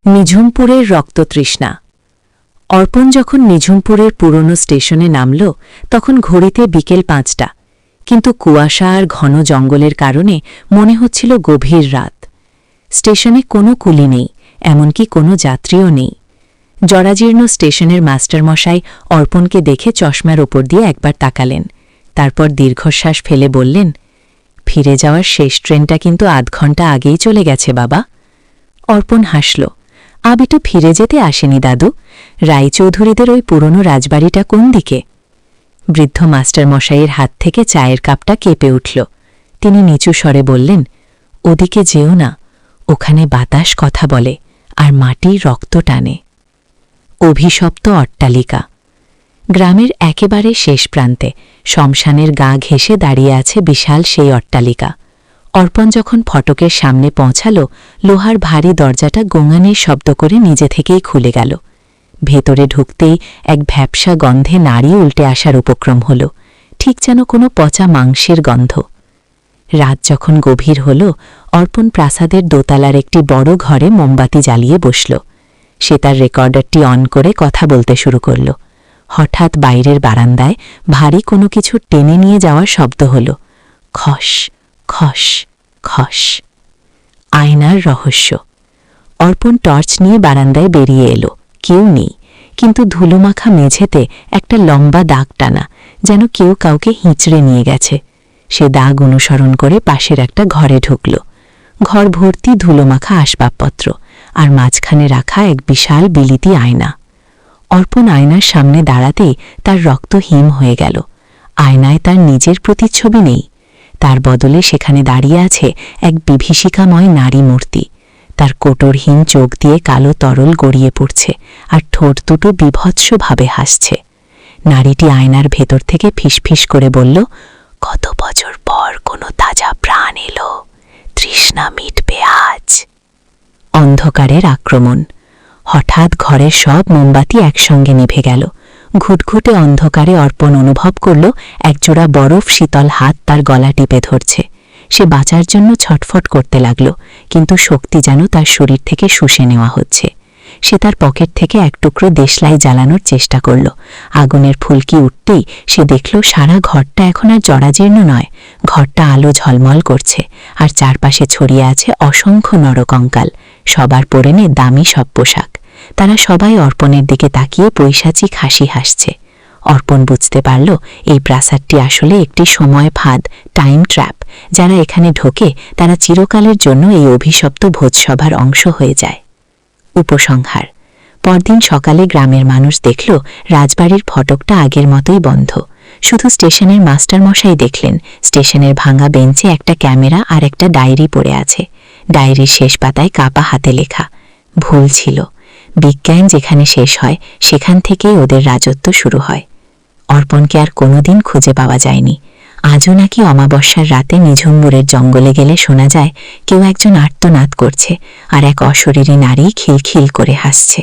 নিঝুমপুরের রক্ততৃষ্ণা। অর্পণ যখন নিঝুমপুরের পুরনো স্টেশনে নামল তখন ঘড়িতে বিকেল ৫টা, কিন্তু কুয়াশা আর ঘন জঙ্গলের কারণে মনে হচ্ছিল গভীর রাত। স্টেশনে কোনো কুলি নেই, এমনকি কোনো যাত্রীও নেই। জরাজীর্ণ স্টেশনের মাস্টারমশাই অর্পণকে দেখে চশমার ওপর দিয়ে একবার তাকালেন, তারপর দীর্ঘশ্বাস ফেলে বললেন, ফিরে যাওয়ার শেষ ট্রেনটা কিন্তু আধ ঘণ্টা আগেই চলে গেছে বাবা। অর্পণ হাসল, আবিটু ফিরে যেতে আসেনি দাদু, রায়চৌধুরীদের ওই পুরনো রাজবাড়িটা কোন দিকে? বৃদ্ধ মাস্টারমশাইয়ের হাত থেকে চায়ের কাপটা কেঁপে উঠল। তিনি নিচু স্বরে বললেন, ওদিকে যেও না, ওখানে বাতাস কথা বলে আর মাটি রক্ত টানে। অভিশপ্ত অট্টালিকা। গ্রামের একেবারে শেষ প্রান্তে শ্মশানের গা ঘেঁষে দাঁড়িয়ে আছে বিশাল সেই অট্টালিকা। অর্পণ যখন ফটকের সামনে পৌঁছাল, লোহার ভারী দরজাটা গোঙানির শব্দ করে নিজে থেকেই খুলে গেল। ভেতরে ঢুকতেই এক ভ্যাপসা গন্ধে নাড়ি উল্টে আসার উপক্রম হল, ঠিক যেন কোনো পচা মাংসের গন্ধ। রাত যখন গভীর হল, অর্পণ প্রাসাদের দোতলার একটি বড় ঘরে মোমবাতি জ্বালিয়ে বসল। সে তার রেকর্ডারটি অন করে কথা বলতে শুরু করল। হঠাৎ বাইরের বারান্দায় ভারী কোনো কিছু টেনে নিয়ে যাওয়ার শব্দ হল, খস খস খস। আয়নার রহস্য। অর্পণ টর্চ নিয়ে বারান্দায় বেরিয়ে এলো। কেউ নেই, কিন্তু ধুলোমাখা মেঝেতে একটা লম্বা দাগ টানা, যেন কেউ কাউকে হিঁচড়ে নিয়ে গেছে। সে দাগ অনুসরণ করে পাশের একটা ঘরে ঢুকল। ঘর ভর্তি ধুলোমাখা আসবাবপত্র, আর মাঝখানে রাখা এক বিশাল বিলিতি আয়না। অর্পণ আয়নার সামনে দাঁড়াতেই তার রক্ত হিম হয়ে গেল। আয়নায় তার নিজের প্রতিচ্ছবি নেই, তার বদলে সেখানে দাঁড়িয়ে আছে এক বিভীষিকাময় নারী মূর্তি। তার কোটরহীন চোখ দিয়ে কালো তরল গড়িয়ে পড়ছে, আর ঠোঁট দুটো বীভৎসভাবে হাসছে। নারীটি আয়নার ভেতর থেকে ফিসফিস করে বলল, কত বছর পর কোনো তাজা প্রাণ এলো, তৃষ্ণা মিটবে আজ। অন্ধকারের আক্রমণ। হঠাৎ ঘরের সব মোমবাতি একসঙ্গে নিভে গেল। ঘুটঘুটে অন্ধকারে অর্পণ অনুভব করল একজোড়া বরফ শীতল হাত তার গলা টিপে ধরছে। সে বাঁচার জন্য ছটফট করতে লাগল, কিন্তু শক্তি যেন তার শরীর থেকে শুষে নেওয়া হচ্ছে। সে তার পকেট থেকে এক টুকরো দেশলাই জ্বালানোর চেষ্টা করল। আগুনের ফুলকি উঠতেই সে দেখল সারা ঘরটা এখন আর জরাজীর্ণ নয়, ঘরটা আলো ঝলমল করছে, আর চারপাশে ছড়িয়ে আছে অসংখ্য নরকঙ্কাল, সবার পরনে দামি সব পোশাক। তারা সবাই অর্পণের দিকে তাকিয়ে পৈশাচিক হাসি হাসছে। অর্পণ বুঝতে পারল এই প্রাসাদটি আসলে একটি সময় ফাঁদ, টাইম ট্র্যাপ। যারা এখানে ঢোকে তারা চিরকালের জন্য এই অভিশপ্ত ভোজসভার অংশ হয়ে যায়। উপসংহার। পরদিন সকালে গ্রামের মানুষ দেখল রাজবাড়ির ফটকটা আগের মতোই বন্ধ। শুধু স্টেশনের মাস্টারমশাই দেখলেন স্টেশনের ভাঙা বেঞ্চে একটা ক্যামেরা আর একটা ডায়েরি পড়ে আছে। ডায়েরির শেষ পাতায় কাপা হাতে লেখা, ভুল ছিল, বিজ্ঞান যেখানে শেষ হয় সেখান থেকেই ওদের রাজত্ব শুরু হয়। অর্পণকে আর কোনোদিন খুঁজে পাওয়া যায়নি। আজও নাকি অমাবস্যার রাতে নিঝুমপুরের জঙ্গলে গেলে শোনা যায় কেউ একজন আর্তনাদ করছে, আর এক অশরীরী নারী খিলখিল করে হাসছে।